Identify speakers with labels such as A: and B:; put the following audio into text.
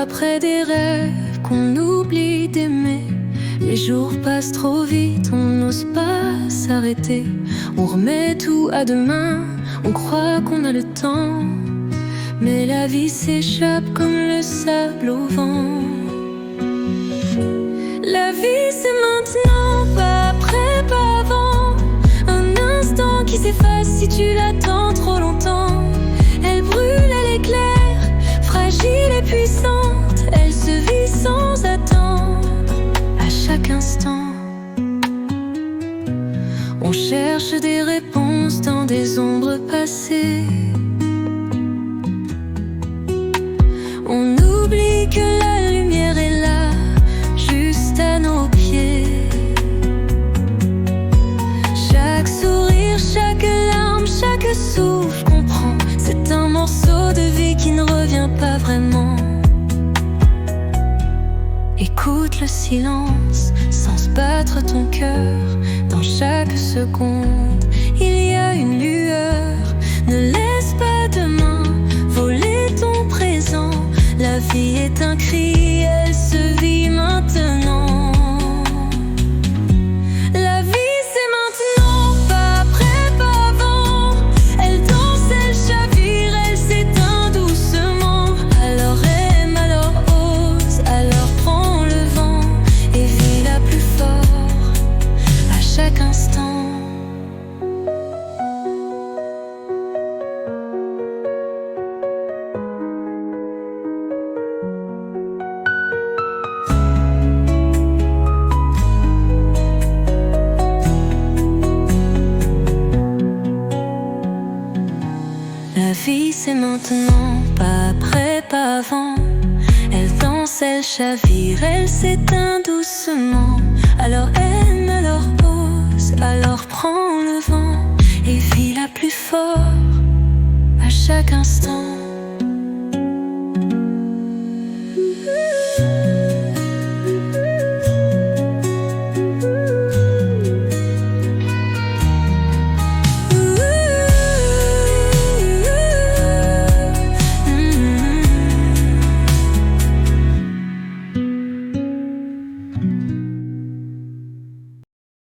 A: après des rêves qu'on oublie d'aimer. Les jours passent trop vite, on n'ose pas s'arrêter. On remet tout à demain, on croit qu'on a le temps, mais la vie s'échappe comme le sable au vent. La vie c'est maintenant, pas après, pas avant. Un instant qui s'efface si tu l'attends trop longtemps. Elle brûle, elle éclaire, fragile et puissante. Elle se vit sans attendre, à chaque instant. On cherche des réponses dans des ombres passées. On oublie que la lumière est là, juste à nos pieds. Chaque sourire, chaque larme, chaque souffle qu'on prend, c'est un morceau de vie qui ne revient pas vraiment. Écoute le silence sans se battre ton cœur. Dans chaque seconde, il y a une lueur. Ne laisse pas demain voler ton présent. La vie est un cri, elle se vit maintenant. La vie c'est maintenant, pas après, pas avant. Elle danse, elle chavire, elle s'éteint doucement. Alors aime, alors ose, alors prends le vent et vis la plus fort à chaque instant. La vie c'est maintenant, pas après, pas avant. Elle danse, elle chavire, elle s'éteint doucement. Alors aime, alors ose, alors prends le vent et vis la plus fort à chaque instant.